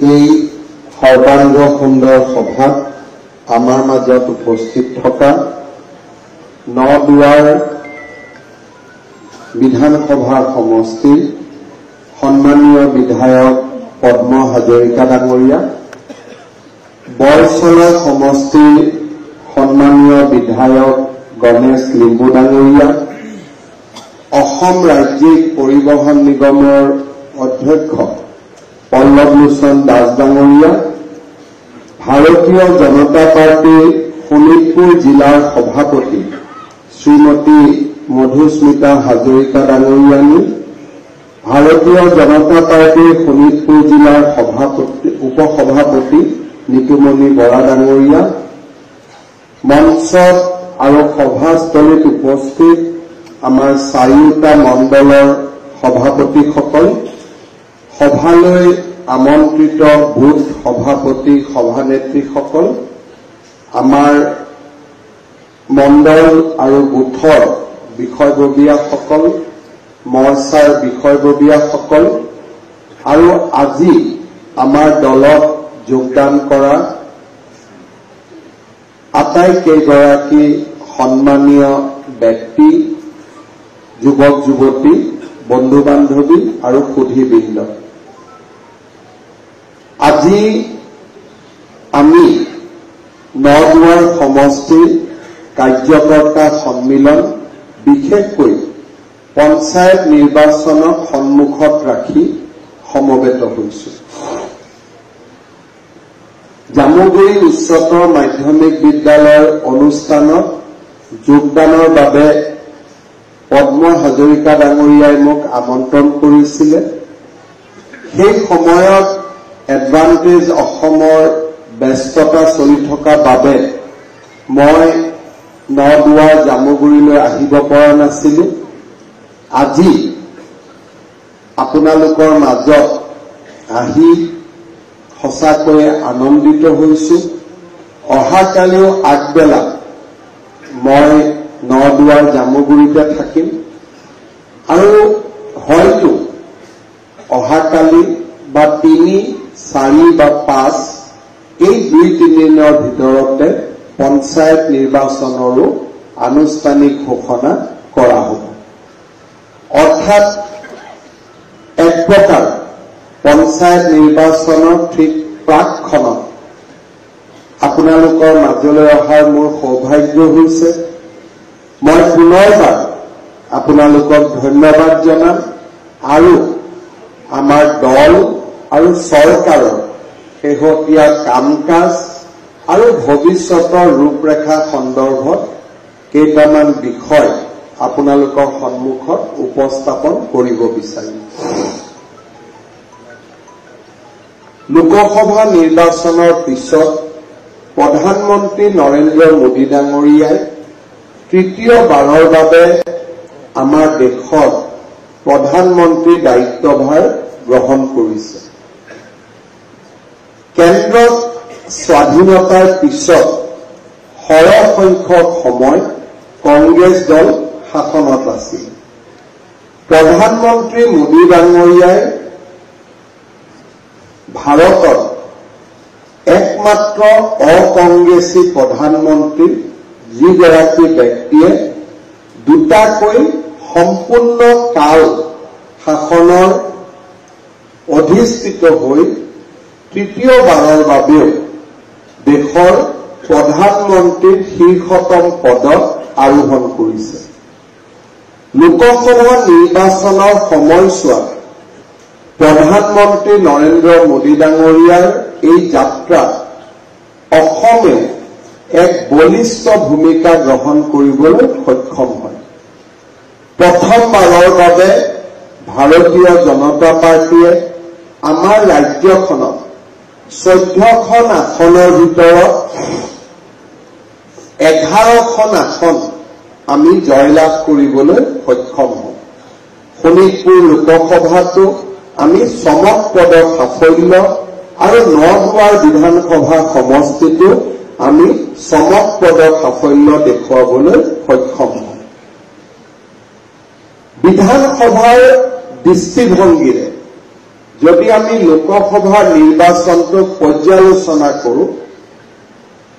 এই সৰ্বাংগ সুন্দৰ সভাত আমাৰ মাজত উপস্থিত থকা নদুৱাৰ বিধানসভাৰ সমষ্টিৰ সন্মানীয় বিধায়ক পদ্ম হাজৰিকা ডাঙৰীয়া, বৰছলা সমষ্টিৰ সন্মানীয় বিধায়ক গণেশ লিম্বু ডাঙৰীয়া, অসম ৰাজ্যিক পৰিবহণ নিগমৰ অধ্যক্ষ পল্লৱ লোচন দাস ডাঙৰীয়া, ভাৰতীয় জনতা পাৰ্টিৰ শোণিতপুৰ জিলাৰ সভাপতি শ্ৰীমতী মধুস্মিতা হাজৰিকা ডাঙৰীয়ানী, ভাৰতীয় জনতা পাৰ্টিৰ শোণিতপুৰ জিলাৰ উপসভাপতি নিতুমণি বৰা ডাঙৰীয়া, মঞ্চত আৰু সভাস্থলীত উপস্থিত আমাৰ চাৰিওটা মণ্ডলৰ সভাপতিসকল, সভালৈ আমন্ত্ৰিত বুথ সভাপতি সভানেত্ৰীসকল, আমাৰ মণ্ডল আৰু বুথৰ বিষয়ববীয়াসকল, মৰ্চাৰ বিষয়ববীয়াসকল আৰু আজি আমাৰ দলত যোগদান কৰা আটাইকেইগৰাকী সন্মানীয় ব্যক্তি, যুৱক যুৱতী, বন্ধু বান্ধৱী আৰু সুধীবৃন্দ, আজি আমি নদুৱাৰ সমষ্টিৰ কাৰ্যকৰ্তা সন্মিলন, বিশেষকৈ পঞ্চায়ত নিৰ্বাচনক সন্মুখত ৰাখি সমবেত হৈছো। জামুগুৰি উচ্চতৰ মাধ্যমিক বিদ্যালয়ৰ অনুষ্ঠানত যোগদানৰ বাবে পদ্ম হাজৰিকা ডাঙৰীয়াই মোক আমন্ত্ৰণ কৰিছিলে। সেই সময়ত এডভান্টেজ অসমৰ ব্যস্ততা চলি থকা বাবে মই নদুৱাৰ জামুগুৰিলৈ আহিব পৰা নাছিলো। আজি আপোনালোকৰ মাজত আহি সঁচাকৈয়ে আনন্দিত হৈছো। অহাকালিও আগবেলা মই নদুৱাৰ জামুগুৰিতে থাকিম আৰু হয়তো অহাকালি বা 3, 4 বা 5 এই 2-3 দিনৰ ভিতৰতে পঞ্চায়ত নিৰ্বাচনৰো আনুষ্ঠানিক ঘোষণা কৰা হ'ব। অৰ্থাৎ এক প্ৰকাৰ পঞ্চায়ত নিৰ্বাচনৰ ঠিক প্ৰাকখনত আপোনালোকৰ মাজলৈ অহাৰ মোৰ সৌভাগ্য হৈছে। মই পুনৰবাৰ আপোনালোকক ধন্যবাদ জনাম আৰু আমাৰ দল আৰু চৰকাৰৰ শেহতীয়া কাম কাজ আৰু ভৱিষ্যতৰ ৰূপৰেখা সন্দৰ্ভত কেইটামান বিষয় আপোনালোকৰ সন্মুখত উপস্থাপন কৰিব বিচাৰিম। লোকসভা নিৰ্বাচনৰ পিছত প্ৰধানমন্ত্ৰী নৰেন্দ্ৰ মোদী ডাঙৰীয়াই তৃতীয়বাৰৰ বাবে আমাৰ দেশত প্ৰধানমন্ত্ৰীৰ দায়িত্বভাৰ গ্ৰহণ কৰিছে। কেন্দ্ৰত স্বাধীনতাৰ পিছত সৰহ সংখ্যক সময় কংগ্ৰেছ দল শাসনত আছিল। প্ৰধানমন্ত্ৰী মোদী ডাঙৰীয়াই ভাৰতৰ একমাত্ৰ অকংগ্ৰেছী প্ৰধানমন্ত্ৰী, যিগৰাকী ব্যক্তিয়ে দুটাকৈ সম্পূৰ্ণ কাল শাসনৰ অধিষ্ঠিত হৈ তৃতীয়বাৰৰ বাবেও দেশৰ প্ৰধানমন্ত্ৰীৰ শীৰ্ষতম পদত আৰোহণ কৰিছে। লোকসভা নিৰ্বাচনৰ সময়ছোৱাত প্ৰধানমন্ত্ৰী নৰেন্দ্ৰ মোদী ডাঙৰীয়াৰ এই যাত্ৰাত অসমে এক বলিষ্ঠ ভূমিকা গ্ৰহণ কৰিবলৈ সক্ষম হয়। প্ৰথমবাৰৰ বাবে ভাৰতীয় জনতা পাৰ্টীয়ে আমাৰ ৰাজ্যখনত 14খন আসনৰ ভিতৰত 11খন আসন আমি জয়লাভ কৰিবলৈ সক্ষম হওঁ। শোণিতপুৰ লোকসভাতো আমি চমকপ্ৰদ সাফল্য আৰু নদুৱাৰ বিধানসভা সমষ্টিতো আমি চমকপ্ৰদ সাফল্য দেখুৱাবলৈ সক্ষম হওঁ। বিধানসভাৰ দৃষ্টিভংগীৰে যদি আমি লোকসভা নিৰ্বাচনটো পৰ্যালোচনা কৰোঁ,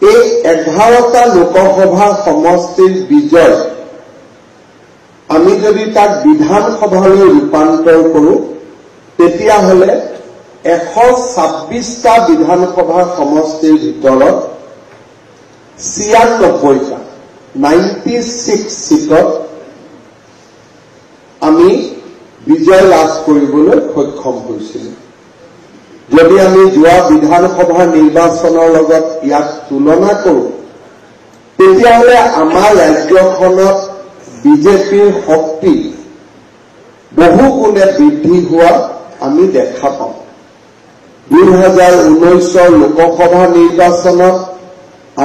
এই 11টা লোকসভা সমষ্টিৰ বিজয় আমি যদি তাক বিধানসভালৈ ৰূপান্তৰ কৰোঁ, তেতিয়াহ'লে 126টা বিধানসভা সমষ্টিৰ ভিতৰত 96টা 96 সিটত আমি বিজয় লাভ কৰিবলৈ সক্ষম হৈছিলোঁ। যদি আমি যোৱা বিধানসভা নিৰ্বাচনৰ লগত ইয়াক তুলনা কৰোঁ, তেতিয়াহ'লে আমাৰ ৰাজ্যখনত বিজেপিৰ শক্তি বহু গুণে বৃদ্ধি হোৱা আমি দেখা পাওঁ। 2019 লোকসভা নিৰ্বাচনত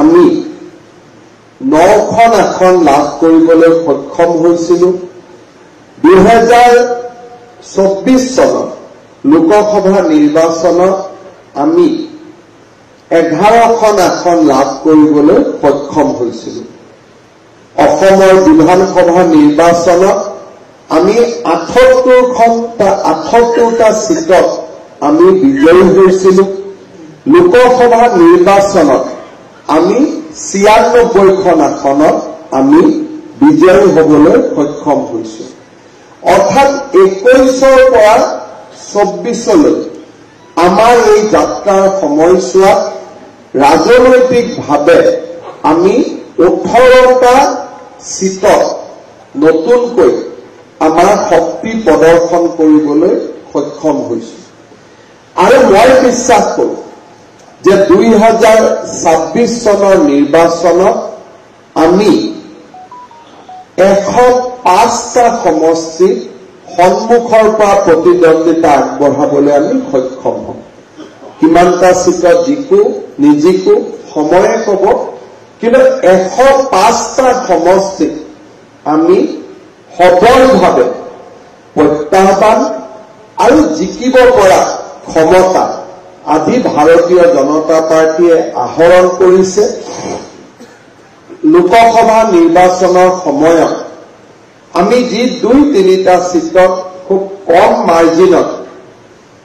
আমি 9খন আসন লাভ কৰিবলৈ সক্ষম হৈছিলোঁ। 2024 চনত লোকসভা নিৰ্বাচনত আমি 11খন আসন লাভ কৰিবলৈ সক্ষম হৈছিলোঁ। অসমৰ বিধানসভা নিৰ্বাচনত আমি 78টা সিটত আমি বিজয়ী হৈছিলোঁ। লোকসভা নিৰ্বাচনত আমি 96খন আসনত আমি বিজয়ী হ'বলৈ সক্ষম হৈছোঁ। অৰ্থাৎ 21ৰ পৰা 24লৈ আমাৰ এই যাত্ৰাৰ সময়ছোৱাত ৰাজনৈতিকভাৱে আমি 18টা সিটত নতুনকৈ আমাৰ শক্তি প্ৰদৰ্শন কৰিবলৈ সক্ষম হৈছোঁ। আৰু মই বিশ্বাস কৰোঁ যে 2026 চনৰ নিৰ্বাচনত আমি 105টা সমষ্টিত সন্মুখৰ পৰা প্ৰতিদ্বন্দ্বিতা আগবঢ়াবলৈ আমি সক্ষম হ'ম। কিমানটা সিটত জিকো নিজিকো সময়ে ক'ব, কিন্তু 105টা সমষ্টিত আমি সবলভাৱে প্ৰত্যাহ্বান আৰু জিকিব পৰা ক্ষমতা আজি ভাৰতীয় জনতা পাৰ্টীয়ে আহৰণ কৰিছে। লোকসভা নিৰ্বাচনৰ সময়ত আমি যি 2-3টা সিটত খুব কম মাৰ্জিনত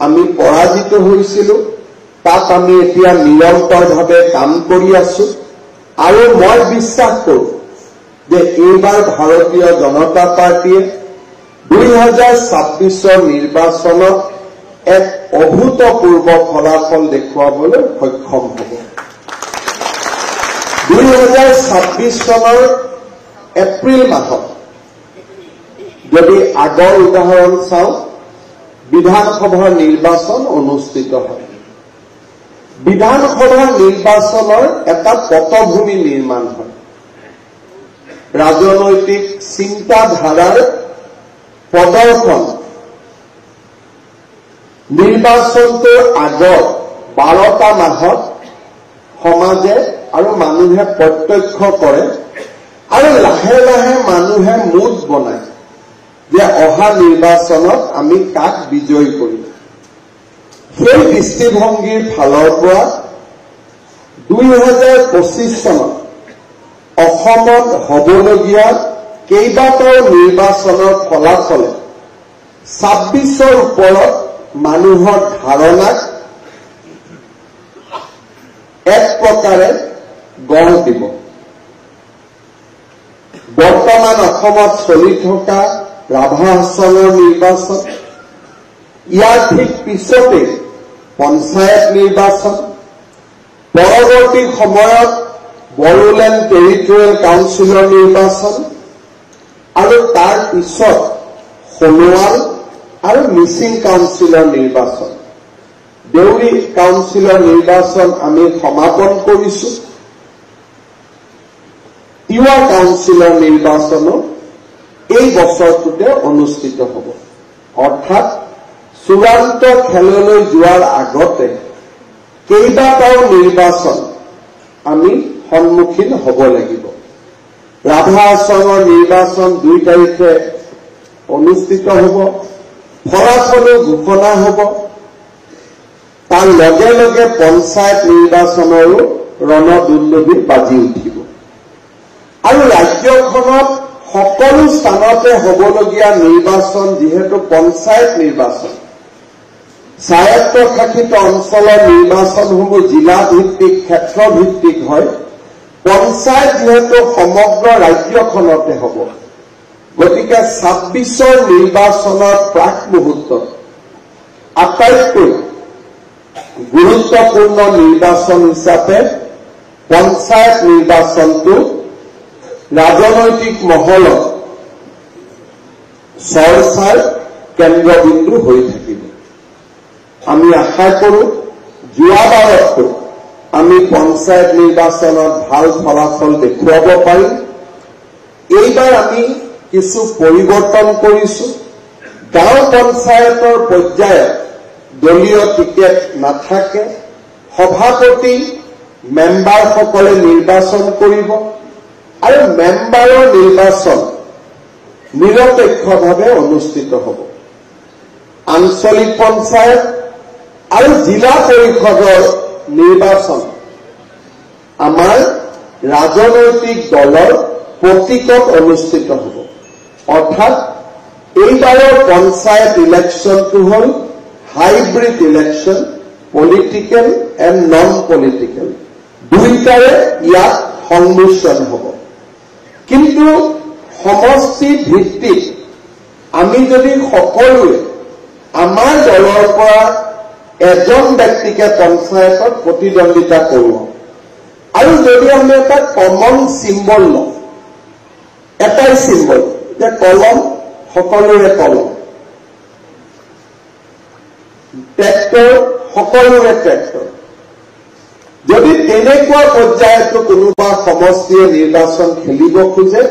আমি পৰাজিত হৈছিলোঁ, তাত আমি এতিয়া নিৰন্তৰভাৱে কাম কৰি আছোঁ। আৰু মই বিশ্বাস কৰোঁ যে এইবাৰ ভাৰতীয় জনতা পাৰ্টীয়ে 2026 নিৰ্বাচনত এক অভূতপূৰ্ব ফলাফল দেখুৱাবলৈ সক্ষম হ'ব। 2026 চনৰ এপ্ৰিল মাহত যদি আগৰ উদাহৰণ চাওঁ, বিধানসভা নিৰ্বাচন অনুষ্ঠিত হয়। বিধানসভা নিৰ্বাচনৰ এটা পটভূমি নিৰ্মাণ হয়। ৰাজনৈতিক চিন্তাধাৰাৰ প্ৰদৰ্শন নিৰ্বাচনটোৰ আগত 12টা মাহত সমাজে আৰু মানুহে প্ৰত্যক্ষ কৰে আৰু লাহে লাহে মানুহে মুঠ বনায় যে অহা নিৰ্বাচনত আমি কাক বিজয়ী কৰিম। সেই দৃষ্টিভংগীৰ ফালৰ পৰা 2025 চনত অসমত হ'বলগীয়া কেইবাটাও নিৰ্বাচনৰ ফলাফলে 26ৰ ওপৰত মানুহৰ ধাৰণাক এক প্ৰকাৰে গঢ় দিব। বৰ্তমান অসমত চলি থকা ৰাভা আসনৰ নিৰ্বাচন, ইয়াৰ ঠিক পিছতে পঞ্চায়ত নিৰ্বাচন, পৰৱৰ্তী সময়ত বড়োলেণ্ড টেৰিটৰিয়েল কাউন্সিলৰ নিৰ্বাচন আৰু তাৰ পিছত সোণোৱাল আৰু মিচিং কাউন্সিলৰ নিৰ্বাচন, দেউৰী কাউন্সিলৰ নিৰ্বাচন আমি সমাপন কৰিছোঁ। তিৱা কাউন্সিলৰ নিৰ্বাচনো এই বছৰটোতে অনুষ্ঠিত হ'ব। অৰ্থাৎ চূড়ান্ত খেললৈ যোৱাৰ আগতে কেইবাটাও নিৰ্বাচন আমি সন্মুখীন হ'ব লাগিব। ৰাভা আসনৰ নিৰ্বাচন 2 তাৰিখে অনুষ্ঠিত হ'ব, ফলাফলো ঘোষণা হ'ব। তাৰ লগে লগে পঞ্চায়ত নিৰ্বাচনৰো ৰণদুন্দুভি বাজি উঠিব। আৰু ৰাজ্যখনত সকলো স্থানতে হ'বলগীয়া নিৰ্বাচন যিহেতু পঞ্চায়ত নিৰ্বাচন, স্বায়ত্তশাসিত অঞ্চলৰ নিৰ্বাচনসমূহ জিলা ভিত্তিক ক্ষেত্ৰ ভিত্তিক হয় পঞ্চায়ত যেহেতু সমগ্ৰ ৰাজ্যখনতে হ'ব গতিকে ২৬ৰ নিৰ্বাচনৰ প্ৰাক মুহূৰ্তত আটাইতকৈ গুৰুত্বপূৰ্ণ নিৰ্বাচন হিচাপে পঞ্চায়ত নিৰ্বাচনটো ৰাজনৈতিক মহলত চৰ্চাৰ কেন্দ্ৰবিন্দু হৈ থাকিব আমি আশা কৰোঁ যোৱাবাৰতকৈ আমি পঞ্চায়ত নিৰ্বাচনত ভাল ফলাফল দেখুৱাব পাৰিম এইবাৰ আমি কিছু পৰিৱৰ্তন কৰিছো গাঁও পঞ্চায়তৰ পৰ্যায়ত দলীয় টিকেট নাথাকে সভাপতি মেম্বাৰসকলে নিৰ্বাচন কৰিব আৰু মেম্বাৰৰ নিৰ্বাচন নিৰপেক্ষভাৱে অনুষ্ঠিত হ'ব আঞ্চলিক পঞ্চায়ত আৰু জিলা পৰিষদৰ নিৰ্বাচন আমাৰ ৰাজনৈতিক দলৰ প্ৰতীকত অনুষ্ঠিত হ'ব অৰ্থাৎ এইবাৰৰ পঞ্চায়ত ইলেকশ্যনটো হ'ল hybrid election political and non political দুইটাৰে ইয়াত সংমিশ্ৰণ হ'ব কিন্তু সমষ্টি ভিত্তিক আমি যদি সকলোৱে আমাৰ দলৰ পৰা এজন ব্যক্তিকে পঞ্চায়তত প্ৰতিদ্বন্দ্বিতা কৰোঁ আৰু যদি আমি এটা কমন চিম্বল লওঁ এটাই চিম্বল যে কলম সকলোৰে কলম ট্ৰেক্টৰ সকলোৰে ট্ৰেক্টৰ যদি তেনেকুৱা পৰ্যায়তো কোনোবা সমষ্টিয়ে নিৰ্বাচন খেলিব খোজে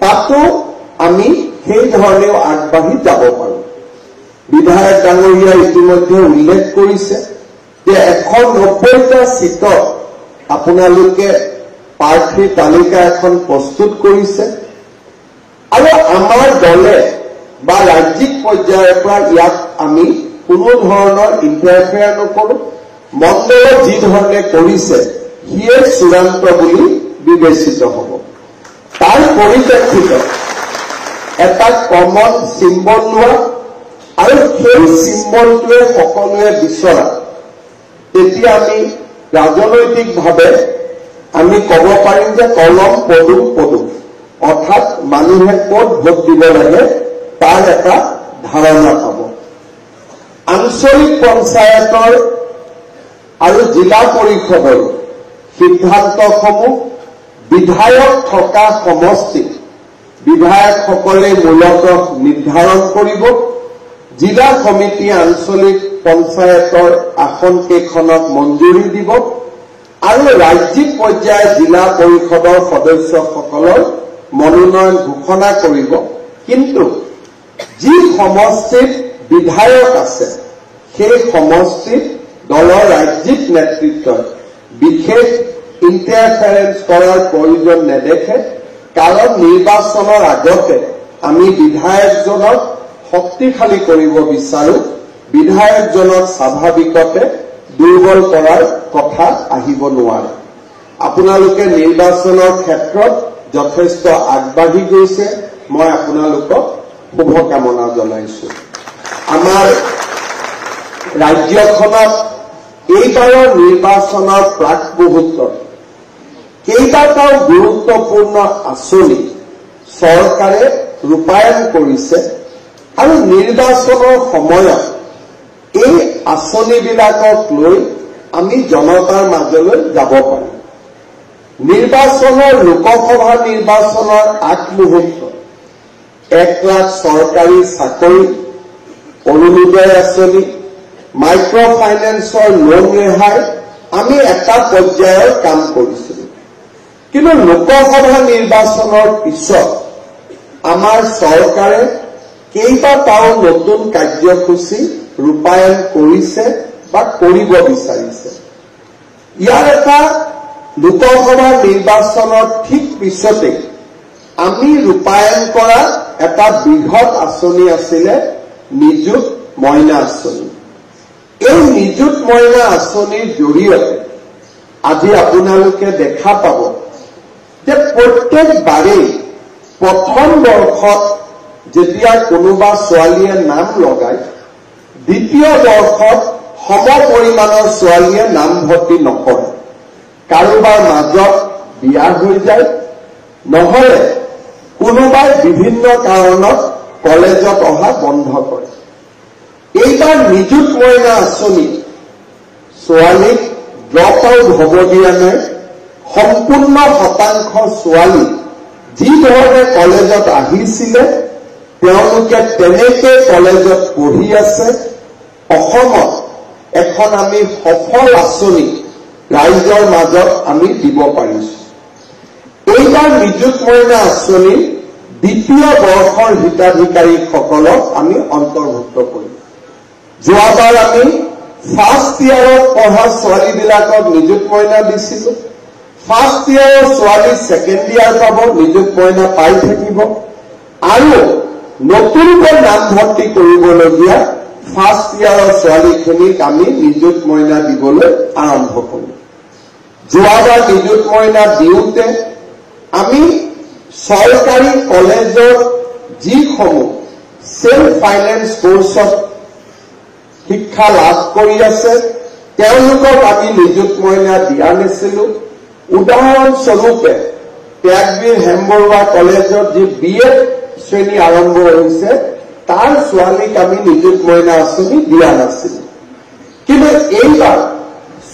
তাতো আমি সেই ধৰণেও আগবাঢ়ি যাব পাৰোঁ বিধায়ক ডাঙৰীয়া ইতিমধ্যে উল্লেখ কৰিছে যে 190টা সিটত আপোনালোকে প্ৰাৰ্থী তালিকা এখন প্ৰস্তুত কৰিছে আৰু আমাৰ দলে বা ৰাজ্যিক পৰ্যায়ৰ পৰা ইয়াত আমি কোনো ধৰণৰ ইণ্টাৰফেয়াৰ নকৰোঁ মণ্ডলত যি ধৰণে কৰিছে সিয়ে চূড়ান্ত বুলি বিবেচিত হ'ব তাৰ পৰিপ্ৰেক্ষিতত এটা কমন চিম্বল লোৱা আৰু সেই চিম্বলটোৱে সকলোৱে বিচৰা তেতিয়া আমি ৰাজনৈতিকভাৱে আমি ক'ব পাৰিম যে কলম পদুম পদুম অৰ্থাৎ মানুহে ক'ত ভোট দিব লাগে তাৰ এটা ধাৰণা পাব আঞ্চলিক পঞ্চায়তৰ আৰু জিলা পৰিষদৰ সিদ্ধান্তসমূহ বিধায়ক থকা সমষ্টি বিধায়কসকলে মূলতঃ নিৰ্ধাৰণ কৰিব জিলা সমিতি আঞ্চলিক পঞ্চায়তৰ আসন কেইখনক মঞ্জুৰি দিব আৰু ৰাজ্যিক পৰ্যায়ৰ জিলা পৰিষদৰ সদস্যসকলৰ মনোনয়ন ঘোষণা কৰিব কিন্তু যি সমষ্টিত বিধায়ক আছে সেই সমষ্টিত দলৰ ৰাজ্যিক নেতৃত্বই বিশেষ ইণ্টাৰফেৰেন্স কৰাৰ প্ৰয়োজন নেদেখে কাৰণ নিৰ্বাচনৰ আগতে আমি বিধায়কজনক শক্তিশালী কৰিব বিচাৰো বিধায়কজনক স্বাভাৱিকতে দুৰ্বল কৰাৰ কথা আহিব নোৱাৰে আপোনালোকে নিৰ্বাচনৰ ক্ষেত্ৰত যথেষ্ট আগবাঢ়ি গৈছে মই আপোনালোকক শুভকামনা জনাইছো আমাৰ ৰাজ্যখনত এইবাৰৰ নিৰ্বাচনৰ প্ৰাক মুহূৰ্তত কেইবাটাও গুৰুত্বপূৰ্ণ আঁচনি চৰকাৰে ৰূপায়ণ কৰিছে আৰু নিৰ্বাচনৰ সময়ত এই আঁচনিবিলাকক লৈ আমি জনতাৰ মাজলৈ যাব পাৰিম নিৰ্বাচনৰ লোকসভা নিৰ্বাচনৰ আগমুহূৰ্তত 1 লাখ চৰকাৰী চাকৰি অৰুণোদয় আঁচনি মাইক্ৰ ফাইনেন্সৰ লোন ৰেহাই আমি এটা পৰ্যায়ৰ কাম কৰিছিলো কিন্তু লোকসভা নিৰ্বাচনৰ পিছত আমাৰ চৰকাৰে কেইবাটাও নতুন কাৰ্যসূচী ৰূপায়ণ কৰিছে বা কৰিব বিচাৰিছে ইয়াৰ এটা লোকসভা নিৰ্বাচনৰ ঠিক পিছতে আমি ৰূপায়ণ কৰা এটা বৃহৎ আঁচনি আছিলে নিযুত মইনা আঁচনি এই নিযুত মইনা আঁচনিৰ জৰিয়তে আজি আপোনালোকে দেখা পাব যে প্ৰত্যেকবাৰেই প্ৰথম বৰ্ষত যেতিয়া কোনোবা ছোৱালীয়ে নাম লগায় দ্বিতীয় বৰ্ষত সম পৰিমাণৰ ছোৱালীয়ে নামভৰ্তি নকৰে। কাৰোবাৰ মাজত বিয়া হৈ যায়, নহলে কোনোবাই বিভিন্ন কাৰণত কলেজত অহা বন্ধ কৰে। এইবাৰ নিযুত মইনা আঁচনি ছোৱালীক ড্ৰপ আউট হ'ব দিয়া নাই। সম্পূৰ্ণ শতাংশ ছোৱালী যি ধৰণে কলেজত আহিছিলে তেওঁলোকে তেনেকৈ কলেজত পঢ়ি আছে। অসমত এখন আমি সফল আঁচনি ৰাইজৰ মাজত আমি দিব পাৰিছো। এইবাৰ নিযুত মইনা আঁচনিৰ দ্বিতীয় বৰ্ষৰ হিতাধিকাৰীসকলক আমি অন্তৰ্ভুক্ত কৰিম। যোৱাবাৰ আমি ফাৰ্ষ্ট ইয়াৰত পঢ়া ছোৱালীবিলাকক নিযুত মইনা দিছিলো। ফাৰ্ষ্ট ইয়াৰৰ ছোৱালী ছেকেণ্ড ইয়াৰ পাব, নিযুত মইনা পাই থাকিব। আৰু নতুনকৈ নামভৰ্তি কৰিবলগীয়া ফাৰ্ষ্ট ইয়াৰৰ ছোৱালীখিনিক আমি নিযুত মইনা দিবলৈ আৰম্ভ কৰিম। যোৱাবাৰ নিযুত মইনা দিওঁতে আমি চৰকাৰী কলেজৰ যিসমূহ সেল্ফ ফাইনেন্স কোৰ্চত শিক্ষা লাভ কৰি আছে তেওঁলোকক আমি নিযুত মইনা দিয়া নাছিলো। উদাহৰণস্বৰূপে ত্যাগবীৰ হেমবৰুৱা কলেজত যি BA শ্ৰেণী আৰম্ভ হৈছে তাৰ ছোৱালীক আমি নিযুত মইনা আঁচনি দিয়া নাছিলো। কিন্তু এইবাৰ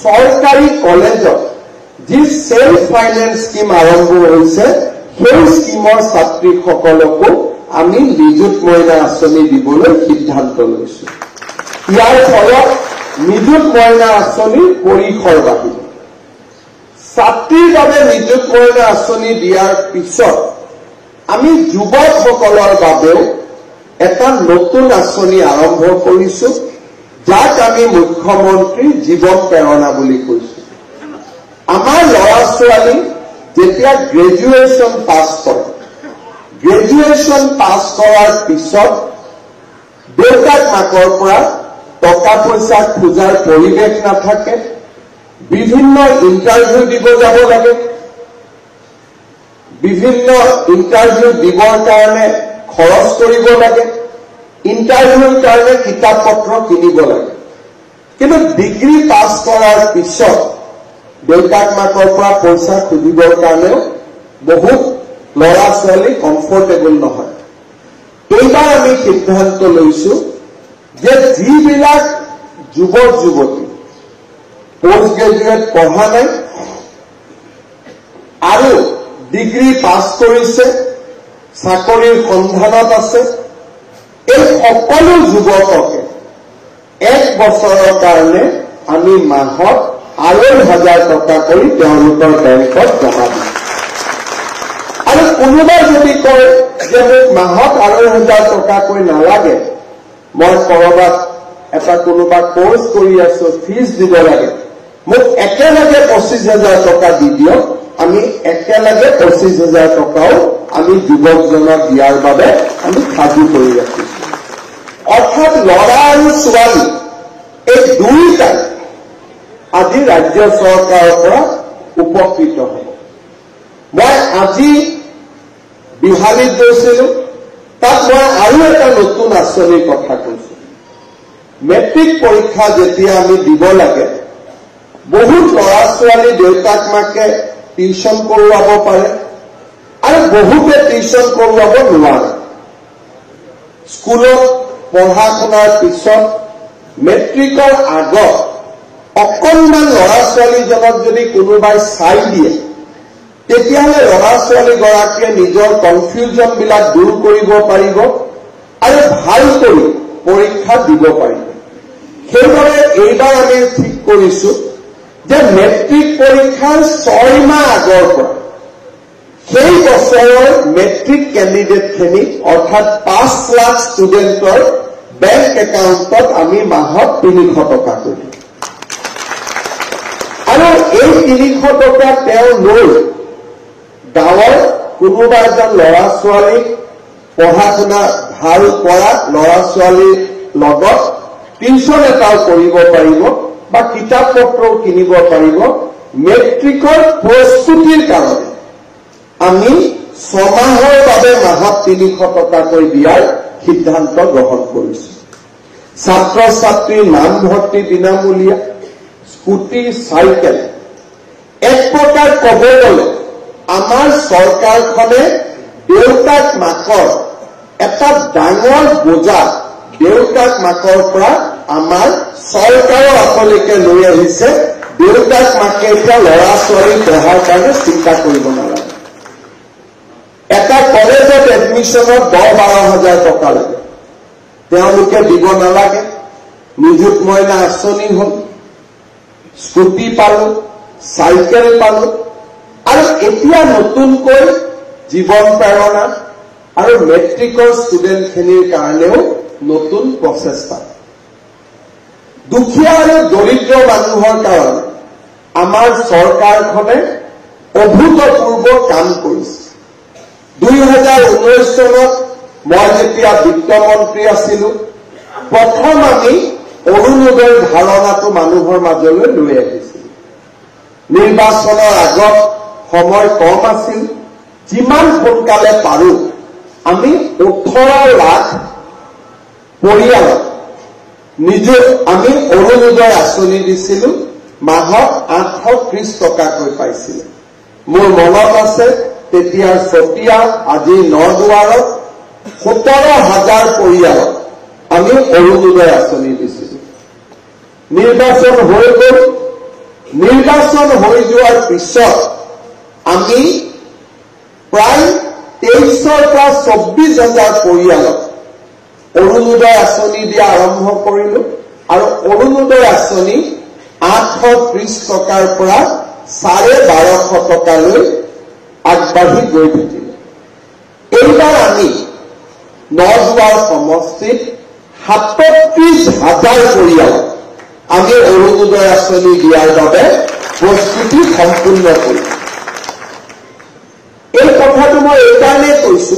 চৰকাৰী কলেজত যি সেল্ফ ফাইনেন্স স্কিম আৰম্ভ হৈছে সেই স্কিমৰ ছাত্ৰীসকলকো আমি নিযুত মইনা আঁচনি দিবলৈ সিদ্ধান্ত লৈছো। ইয়াৰ ফলত নিযুত মইনা আঁচনিৰ পৰিসৰ বাঢ়িব। ছাত্ৰীৰ বাবে নিযুত মইনা আঁচনি দিয়াৰ পিছত আমি যুৱকসকলৰ বাবেও এটা নতুন আঁচনি আৰম্ভ কৰিছো, যাক আমি মুখ্যমন্ত্ৰী জীৱন প্ৰেৰণা বুলি কৈছো। আমাৰ ল'ৰা ছোৱালী যেতিয়া গ্ৰেজুৱেশ্যন পাছ কৰে, গ্ৰেজুৱেশ্যন পাছ কৰাৰ পিছত দেউতাক মাকৰ পৰা টকা পইচা খোজাৰ পৰিৱেশ নাথাকে। বিভিন্ন ইণ্টাৰভিউ দিব যাব লাগে। বিভিন্ন ইণ্টাৰভিউ দিবৰ কাৰণে খৰচ কৰিব লাগে। ইণ্টাৰভিউৰ কাৰণে কিতাপ পত্ৰ কিনিব লাগে। কিন্তু ডিগ্ৰী পাছ কৰাৰ পিছত দেউতাক মাকৰ পৰা পইচা খুজিবৰ কাৰণেও বহুত ল'ৰা ছোৱালী কমফৰ্টেবল নহয়। এইবাৰ আমি সিদ্ধান্ত লৈছো যে যিবিলাক যুৱক যুৱতী পোষ্ট গ্ৰেজুৱেট পঢ়া নাই আৰু ডিগ্ৰী পাছ কৰিছে, চাকৰিৰ সন্ধানত আছে, এই সকলো যুৱককে 1 বছৰৰ কাৰণে আমি মাহত 2,500 টকা কৰি তেওঁলোকৰ বেংকত জমা দিম। আৰু কোনোবাই যদি কয় যে মোক মাহত 2,500 টকাকৈ নালাগে, মই কৰবাত এটা কোনোবা কোৰ্চ কৰি আছো, ফিজ দিব লাগে, মোক একেলগে 25,000 টকা দি দিয়ক, আমি একেলগে 25,000 টকাও আমি যুৱকজনক দিয়াৰ বাবে আমি সাজু কৰি ৰাখিছো। অৰ্থাৎ ল'ৰা আৰু ছোৱালী এই দুয়োটাই আজি ৰাজ্য চৰকাৰৰ পৰা উপকৃত হ'ব। মই আজি বিহালীত গৈছিলো, তাত মই আৰু এটা নতুন আঁচনিৰ কথা কৈছো। মেট্ৰিক পৰীক্ষা যেতিয়া আমি দিব লাগে, বহুত ল'ৰা ছোৱালী দেউতাক মাকে টিউচন কৰোৱাব পাৰে আৰু বহুতে টিউচন কৰোৱাব নোৱাৰে। স্কুলত পঢ়া শুনাৰ পিছত মেট্ৰিকৰ আগত অকণমান ল'ৰা ছোৱালীজনক যদি কোনোবাই চাই দিয়ে, তেতিয়াহ'লে ল'ৰা ছোৱালীগৰাকীয়ে নিজৰ কনফিউজনবিলাক দূৰ কৰিব পাৰিব আৰু ভাল কৰি পৰীক্ষা দিব পাৰিব। সেইবাবে এইবাৰ আমি ঠিক কৰিছো যে মেট্ৰিক পৰীক্ষাৰ 6 মাহ আগৰ পৰা সেই বছৰৰ মেট্ৰিক কেণ্ডিডেটখিনিক অৰ্থাৎ 5 লাখ ষ্টুডেণ্টৰ বেংক একাউণ্টত আমি মাহত 300 টকা কৰি দিম। আৰু এই 300 টকা তেওঁ লৈ গাঁৱৰ কোনোবা এজন ল'ৰা ছোৱালীক পঢ়া শুনা ভাল কৰা ল'ৰা ছোৱালীৰ লগত টিউচন এটাও কৰিব পাৰিব বা কিতাপ পত্ৰও কিনিব পাৰিব। মেট্ৰিকৰ প্ৰস্তুতিৰ কাৰণে আমি 6 মাহৰ বাবে মাহত 300 টকাকৈ দিয়াৰ সিদ্ধান্ত গ্ৰহণ কৰিছো। ছাত্ৰ ছাত্ৰীৰ নামভৰ্তি বিনামূলীয়া, স্কুটি চাইকেল। এক প্ৰকাৰ ক'ব গ'লে আমাৰ চৰকাৰখনে দেউতাক মাকৰ এটা ডাঙৰ বোজা দেউতাক মাকৰ পৰা আমাৰ চৰকাৰৰ আঁচনিকে লৈ আহিছে। দেউতাক মাকে এতিয়া ল'ৰা ছোৱালী পঢ়াৰ কাৰণে চিন্তা কৰিব নালাগে। এটা কলেজত এডমিশ্যনত 10-12 হাজাৰ টকা লাগে, তেওঁলোকে দিব নালাগে। নিযুত মইনা আঁচনি হ'ল, স্কুটি পালো, চাইকেল পালো, আৰু এতিয়া নতুনকৈ জীৱন প্ৰেৰণা আৰু মেট্ৰিকৰ ষ্টুডেণ্টখিনিৰ কাৰণেও নতুন প্ৰচেষ্টা। দুখীয়া আৰু দৰিদ্ৰ মানুহৰ কাৰণে আমাৰ চৰকাৰখনে অভূতপূৰ্ব কাম কৰিছে। 2019 চনত মই যেতিয়া বিত্তমন্ত্ৰী আছিলো, প্ৰথম আমি অৰুণোদয়ৰ ধাৰণাটো মানুহৰ মাজলৈ লৈ আহিছিলো। নিৰ্বাচনৰ আগত সময় কম আছিল, যিমান সোনকালে পাৰো আমি 18 লাখ পৰিয়ালক আমি অৰুণোদয় আঁচনি দিছিলো। মাহত 830 টকাকৈ পাইছিলে। মোৰ মনত আছে তেতিয়াৰ চতিয়া, আজি নদুৱাৰত 17,000 পৰিয়ালক আমি অৰুণোদয় আঁচনি দিছিলো। নিৰ্বাচন হৈ গ'ল। নিৰ্বাচন হৈ যোৱাৰ পিছত আমি প্ৰায় 23,000 পৰা 24,000 পৰিয়ালক অৰুণোদয় আঁচনি দিয়া আৰম্ভ কৰিলো, আৰু অৰুণোদয় আঁচনি 830 টকাৰ পৰা 1250 টকালৈ আগবাঢ়ি গৈ থাকিল। এইবাৰ আমি নদুৱাৰ সমষ্টিত 37,000 পৰিয়ালক আমি অৰুণোদয় আঁচনি দিয়াৰ বাবে প্ৰস্তুতি সম্পূৰ্ণ কৰিম। এই কথাটো মই এইকাৰণে কৈছো,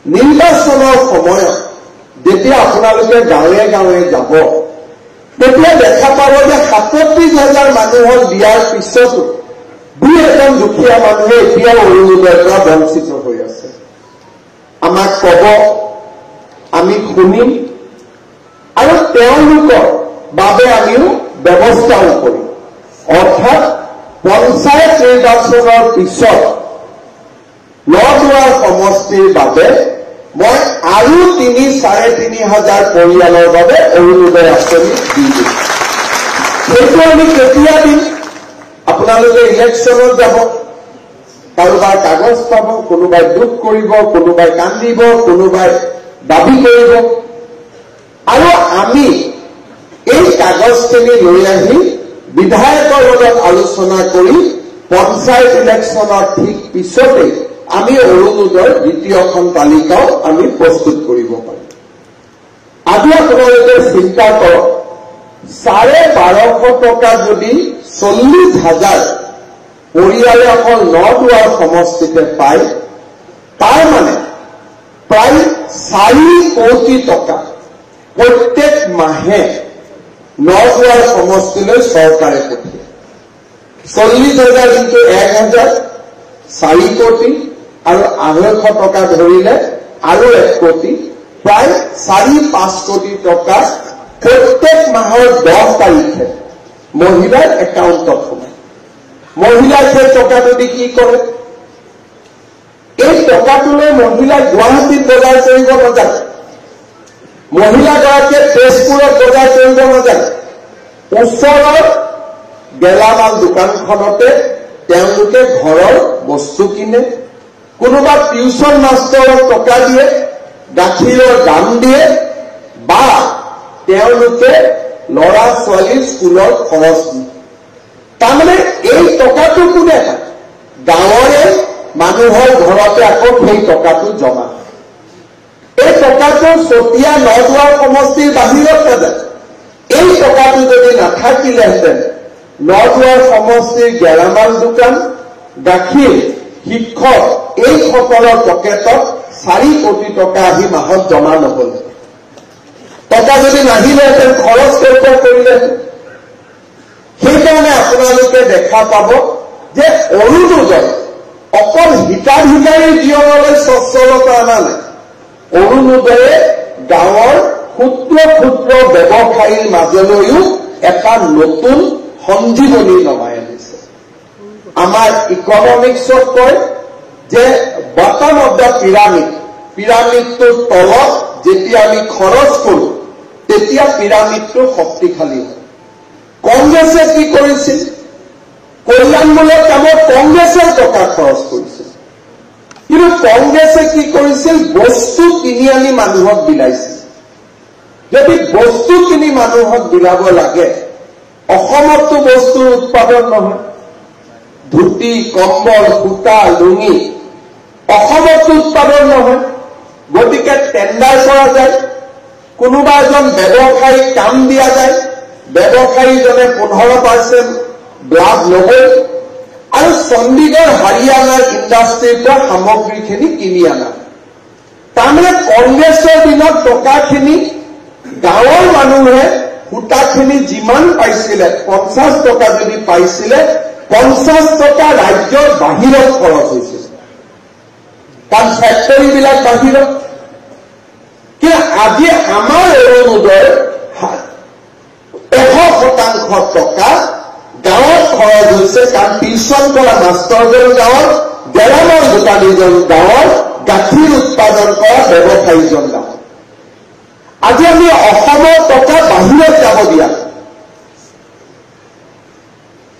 নিৰ্বাচনৰ সময়ত যেতিয়া আপোনালোকে গাঁৱে গাঁৱে যাব, তেতিয়া দেখা পাব যে 37,000 মানুহক দিয়াৰ পিছতো 2-1জন দুখীয়া মানুহে এতিয়াও অৰুণোদয়ৰ পৰা বঞ্চিত হৈ আছে। আমাক ক'ব, আমি শুনিম, আৰু তেওঁলোকৰ বাবে আমিও ব্যৱস্থাও কৰিম। অৰ্থাৎ পঞ্চায়ত নিৰ্বাচনৰ পিছত নদুৱাৰ সমষ্টিৰ বাবে মই আৰু 3-3,500 পৰিয়ালৰ বাবে অৰুণোদয় আঁচনি দি দিম। সেইটো আমি কেতিয়া দিম? আপোনালোকে ইলেকশ্যনত যাব, কাৰোবাৰ কাগজ পাব, কোনোবাই দুখ কৰিব, কোনোবাই কান্দিব, কোনোবাই দাবী কৰিব, আৰু আমি এই কাগজখিনি লৈ আহি বিধায়কৰ লগত আলোচনা কৰি পঞ্চায়ত ইলেকশ্যনৰ ঠিক পিছতেই আমি অৰুণোদয়ৰ দ্বিতীয়খন তালিকাও আমি প্ৰস্তুত কৰিব পাৰিম। আজি আপোনালোকে চিন্তা কৰক, 1250 টকা যদি 40,000 পৰিয়ালে অকল নদুৱাৰ সমষ্টিতে পায়, তাৰ মানে প্ৰায় 4 কোটি টকা প্ৰত্যেক মাহে নদুৱাৰ সমষ্টিলৈ চৰকাৰে পঠিয়ায়। 40,000 ইনটু 1,000, 4 কোটি, আৰু 250 টকা ধৰিলে আৰু 1 কোটি, প্ৰায় 4-5 কোটি টকা প্ৰত্যেক মাহৰ 10 তাৰিখে মহিলাৰ একাউণ্টত সোমায়। মহিলাই সেই টকাটো দি কি কৰে? এই টকাটোলৈ মহিলাই গুৱাহাটীত বজাৰ কৰিব নাযায়, মহিলাগৰাকীয়ে তেজপুৰত বজাৰ কৰিব নাযায়, ওচৰৰ গেলামাল দোকানখনতে তেওঁলোকে ঘৰৰ বস্তু কিনে, কোনোবা টিউচন মাষ্টৰক টকা দিয়ে, গাখীৰৰ দাম দিয়ে, বা তেওঁলোকে ল'ৰা ছোৱালীৰ স্কুলৰ খৰচ দিয়ে। তাৰমানে এই টকাটো কোনে পায়? গাঁৱৰে মানুহৰ ঘৰতে আকৌ সেই টকাটো জমা। এই টকাটো চতিয়া নদুৱাৰ সমষ্টিৰ বাহিৰত নাযায়। এই টকাটো যদি নাথাকিলেহেঁতেন নদুৱাৰ সমষ্টিৰ গেলামাল দোকান, গাখীৰ, শিক্ষক এইসকলৰ পকেটত 4 কোটি টকা আহি মাহত জমা নহল। টকা যদি নাহিলেহেঁতেন খৰচ কৰিলেহেঁতেন। সেইকাৰণে আপোনালোকে দেখা পাব যে অৰুণোদয় অকল হিতাধিকাৰীৰ জীৱনলৈ স্বচ্ছলতা অনা নাই। অৰুণোদয়ে গাঁৱৰ ক্ষুদ্ৰ ক্ষুদ্ৰ ব্যৱসায়ীৰ মাজলৈও এটা নতুন সঞ্জীৱনী নমাই আনিছে। আমাৰ ইকনমিক্সত কয় যে বটম অফ দ্য পিৰামিডটোৰ তলত যেতিয়া আমি খৰচ কৰোঁ তেতিয়া পিৰামিডটো শক্তিশালী হয়। কংগ্ৰেছে কি কৰিছিল? কল্যাণমূলক কামত কংগ্ৰেছৰ টকা খৰচ কৰিছিল, কিন্তু কংগ্ৰেছে কি কৰিছিল? বস্তু কিনি আনি মানুহক বিলাইছিল। যদি বস্তু কিনি মানুহক বিলাব লাগে, অসমততো বস্তুৰ উৎপাদন নহয়, ধুতি, কম্বল, সূতা, লুঙি অসমততো উৎপাদন নহয়। গতিকে টেণ্ডাৰ কৰা যায়, কোনোবা এজন ব্যৱসায়ীক কাম দিয়া যায়, ব্যৱসায়ীজনে 15% লাভ ল'বই আৰু চণ্ডীগড় হাৰিয়ানাৰ ইণ্ডাষ্ট্ৰীৰ পৰা সামগ্ৰীখিনি কিনি আনা। তাৰমানে কংগ্ৰেছৰ দিনত টকাখিনি গাঁৱৰ মানুহে সূতাখিনি যিমান পাইছিলে 50 টকা যদি পাইছিলে 50 টকা ৰাজ্যৰ বাহিৰত খৰচ হৈছিল, কাৰণ ফেক্টৰীবিলাক বাহিৰত। কিন্তু আজি আমাৰ অৰুণোদয়ৰ 100% টকা গাঁৱত খৰচ হৈছে, কাৰণ টিউচন কৰা মাষ্টৰজন গাঁৱত, গেলামাল দোকানীজন গাঁৱত, গাখীৰ উৎপাদন কৰা ব্যৱসায়ীজন গাঁৱত। আজি আমি অসমৰ টকা বাহিৰত যাব দিয়া।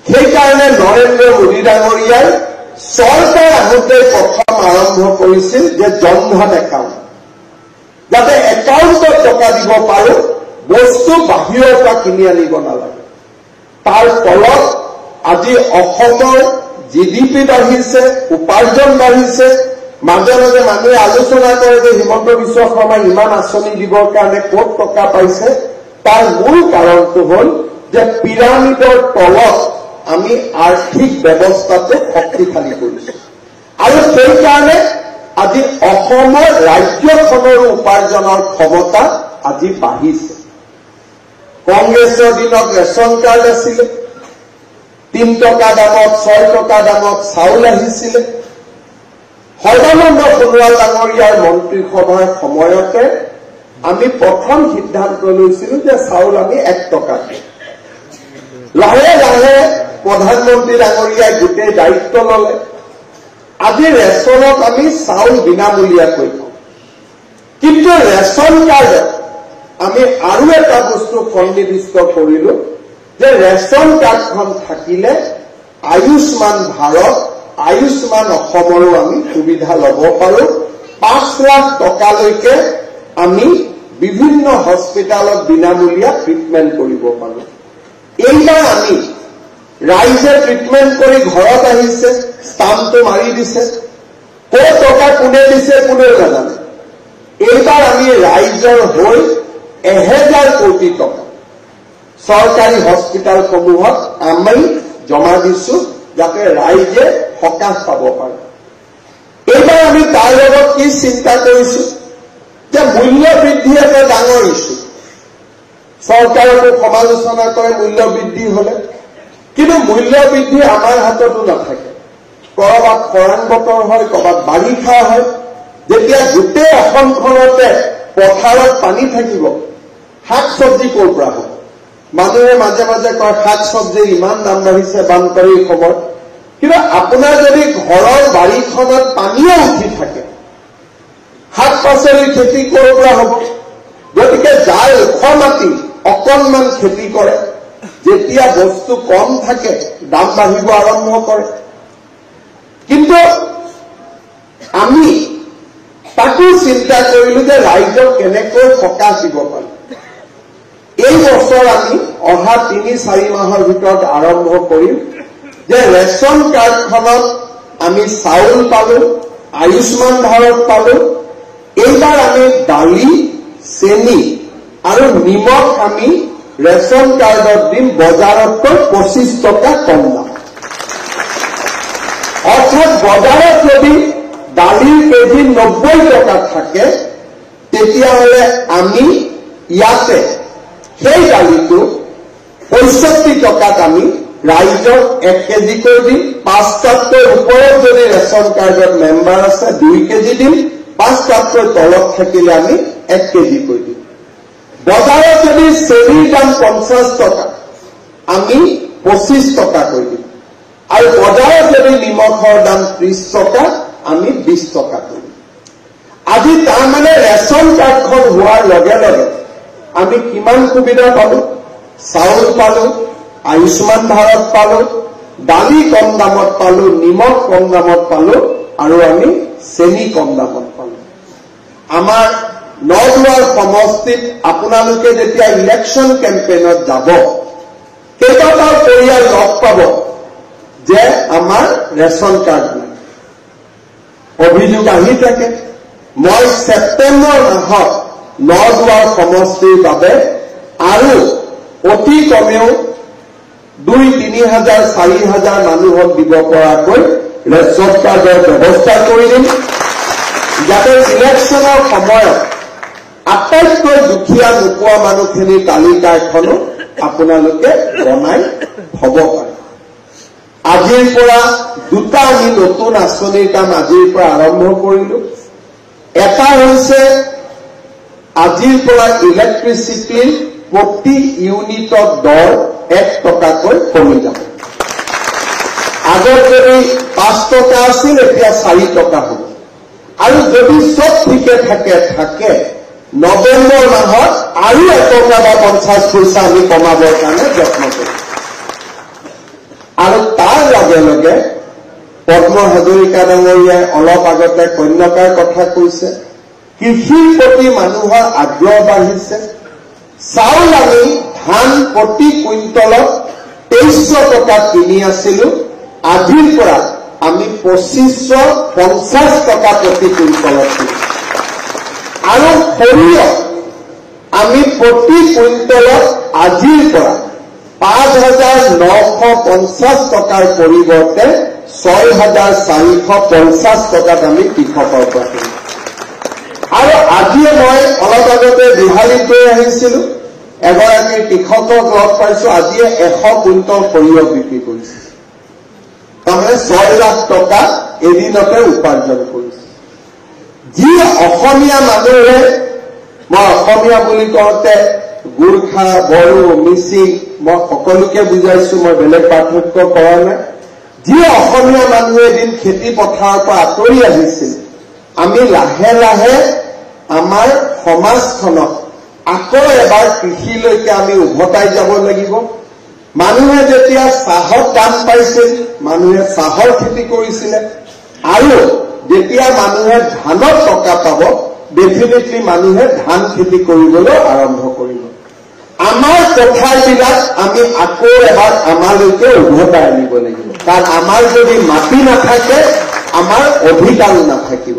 সেইকাৰণে নৰেন্দ্ৰ মোদী ডাঙৰীয়াই চৰকাৰ আহোঁতে প্ৰথম আৰম্ভ কৰিছিল যে জনধন একাউণ্ট, যাতে একাউণ্টত টকা দিব পাৰোঁ, বস্তু বাহিৰৰ পৰা কিনি আনিব নালাগে। তাৰ ফলত আজি অসমৰ GDP বাঢ়িছে, উপাৰ্জন বাঢ়িছে। মাজে মাজে মানুহে আলোচনা কৰে যে হিমন্ত বিশ্ব শৰ্মাই ইমান আঁচনি দিবৰ কাৰণে ক'ত টকা পাইছে। তাৰ মূল কাৰণটো হ'ল যে পিৰামিডৰ তলত আমি আৰ্থিক ব্যৱস্থাটো শক্তিশালী কৰিছোঁ, আৰু সেইকাৰণে আজি অসমৰ ৰাজ্যখনৰ উপাৰ্জনৰ ক্ষমতা আজি বাঢ়িছে। কংগ্ৰেছৰ দিনত ৰেচন কাৰ্ড আছিলে, 3 টকা দামত 6 টকা দামত চাউল আহিছিলে। সৰ্বানন্দ সোণোৱাল ডাঙৰীয়াৰ মন্ত্ৰীসভাৰ সময়তে আমি প্ৰথম সিদ্ধান্ত লৈছিলো যে চাউল আমি 1 টকা দিম। লাহে লাহে প্ৰধানমন্ত্ৰী ডাঙৰীয়াই গোটেই দায়িত্ব ল'লে। আজি ৰেচনত আমি চাউল বিনামূলীয়াকৈ পাওঁ, কিন্তু ৰেচন কাৰ্ডত আমি আৰু এটা বস্তু সন্নিৱিষ্ট কৰিলো যে ৰেচন কাৰ্ডখন থাকিলে আয়ুষ্মান ভাৰত, আয়ুষ্মান অসমৰো আমি সুবিধা ল'ব পাৰোঁ। 5 লাখ টকালৈকে আমি বিভিন্ন হস্পিটালত বিনামূলীয়া ট্ৰিটমেণ্ট কৰিব পাৰোঁ। এইবাৰ আমি ৰাইজে ট্ৰিটমেণ্ট কৰি ঘৰত আহিছে, ষ্টাম্পটো মাৰি দিছে, ক'ত টকা কোনে দিছে কোনেও নাজানে। এইবাৰ আমি ৰাইজৰ হৈ 1000 কোটি টকা চৰকাৰী হস্পিটালসমূহত আমি জমা দিছোঁ, যাতে ৰাইজে সকাহ পাব পাৰে। এইবাৰ আমি তাৰ লগত কি চিন্তা কৰিছোঁ যে মূল্য বৃদ্ধি এটা ডাঙৰ ইছ্যু। চৰকাৰকো সমালোচনা কৰে মূল্য বৃদ্ধি হ'লে, কিন্তু মূল্য বৃদ্ধি আমাৰ হাততো নাথাকে। কৰবাত খৰাং বতৰ হয়, কৰবাত বাৰিষা হয়। যেতিয়া গোটেই অসমখনতে পথাৰত পানী থাকিব, শাক চব্জি ক'ৰ পৰা হ'ব? মানুহে মাজে মাজে কয় শাক চব্জিৰ ইমান দাম বাঢ়িছে বানপানীৰ সময়ত, কিন্তু আপোনাৰ যদি ঘৰৰ বাৰীখনত পানীয়ে উঠি থাকে, শাক পাচলিৰ খেতি ক'ৰ পৰা হ'ব? গতিকে যাৰ ওখ মাটি অকণমান খেতি কৰে, যেতিয়া বস্তু কম থাকে দাম বাঢ়িব আৰম্ভ কৰে। কিন্তু আমি তাকো চিন্তা কৰিলো যে ৰাইজক কেনেকৈ সকাহ দিব পাৰোঁ। এই বছৰ আমি অহা 3-4 মাহৰ ভিতৰত আৰম্ভ কৰিম যে ৰেচন কাৰ্ডখনত আমি চাউল পালোঁ, আয়ুষ্মান ভাৰত পালোঁ। এইবাৰ আমি দালি, চেনি আৰু নিমখ আমি ৰেচন কাৰ্ডত দিম বজাৰতকৈ 25 টকা কম দাম। অৰ্থাৎ বজাৰত যদি দালিৰ কেজি 90 টকা থাকে, তেতিয়াহ'লে আমি ইয়াতে সেই দালিটো 65 টকাত আমি ৰাইজক 1 কেজিকৈ দিম। 5টাতকৈ ওপৰত যদি ৰেচন কাৰ্ডত মেম্বাৰ আছে 2 কেজি দিম, 5টাতকৈ তলত থাকিলে আমি 1 কেজিকৈ দিম। বজাৰত যদি চেনিৰ দাম 50 টকা আমি 25 টকা কৰি দিম আৰু বজাৰত যদি নিমখৰ দাম 30 টকা আমি 20 টকা কৰি দিম আজি তাৰ মানে ৰেচন কাৰ্ডখন হোৱাৰ লগে লগে আমি কিমান সুবিধা পালো চাউল পালো আয়ুষ্মান ভাৰত পালো দালি কম দামত পালো নিমখ কম দামত পালো আৰু আমি চেনি কম দামত পালো আমাৰ নদুৱাৰ সমষ্টিত আপোনালোকে যেতিয়া ইলেকশ্যন কেম্পেইনত যাব কেইবাটাও পৰিয়াল লগ পাব যে আমাৰ ৰেচন কাৰ্ড নাই অভিযোগ আহি থাকে মই ছেপ্টেম্বৰ মাহত নদুৱাৰ সমষ্টিৰ বাবে আৰু অতি কমেও 2-3 হাজাৰ 4 হাজাৰ মানুহক দিব পৰাকৈ ৰেচন কাৰ্ডৰ ব্যৱস্থা কৰি দিম যাতে ইলেকশ্যনৰ সময়ত আটাইতকৈ দুখীয়া নোপোৱা মানুহখিনিৰ তালিকা এখনো আপোনালোকে বনাই থব পাৰে আজিৰ পৰা দুটা আমি নতুন আঁচনিৰ কাম আজিৰ পৰা আৰম্ভ কৰিলো এটা হৈছে আজিৰ পৰা ইলেক্ট্ৰিচিটিৰ প্ৰতি ইউনিটৰ দৰ 1 টকাকৈ কমি যাব আগত যদি 5 টকা আছিল এতিয়া 4 টকা হ'ব আৰু যদি সব ঠিকে থাকে নৱেম্বৰ মাহত আৰু 1 টকা বা 50 পইচা আমি কমাবৰ কাৰণে যত্ন কৰিম আৰু তাৰ লগে লগে পদ্ম হাজৰিকা ডাঙৰীয়াই অলপ আগতে কন্যাকাৰ কথা কৈছে কৃষিৰ প্ৰতি মানুহৰ আগ্ৰহ বাঢ়িছে চাউল আমি ধান প্ৰতি কুইণ্টলত 2300 টকা কিনি আছিলো আজিৰ পৰা আমি 2550 টকা প্ৰতি কুইণ্টলত কিনিম আৰু সৰিয়হ আমি প্ৰতি কুইণ্টলত আজিৰ পৰা 5,950 টকাৰ পৰিৱৰ্তে 6,450 টকাত আমি কৃষকৰ পৰা কিনিম আৰু আজিয়ে মই অলপ আগতে বিহালীত গৈ আহিছিলো এগৰাকী কৃষকক লগ পাইছো আজিয়ে 100 কুইণ্টল সৰিয়হ বিক্ৰী কৰিছে তাৰমানে 6 লাখ টকা এদিনতে উপাৰ্জন কৰিছে যি অসমীয়া মানুহে মই অসমীয়া বুলি কওঁতে গুৰ্খা বড়ো মিচিং মই সকলোকে বুজাইছো মই বেলেগ পাৰ্থক্য কৰা নাই যি অসমীয়া মানুহে এদিন খেতি পথাৰৰ পৰা আঁতৰি আহিছিল আমি লাহে লাহে আমাৰ সমাজখনক আকৌ এবাৰ কৃষিলৈকে আমি উভতাই যাব লাগিব মানুহে যেতিয়া চাহৰ দাম পাইছিল মানুহে চাহৰ খেতি কৰিছিলে আৰু যেতিয়া মানুহে ধানৰ টকা পাব ডেফিনেটলি মানুহে ধান খেতি কৰিবলৈ আৰম্ভ কৰিব আমাৰ কথাবিলাক আমি আকৌ এবাৰ আমালৈকে উভতাই আনিব লাগিব কাৰণ আমাৰ যদি মাটি নাথাকে আমাৰ অধিকাৰো নাথাকিব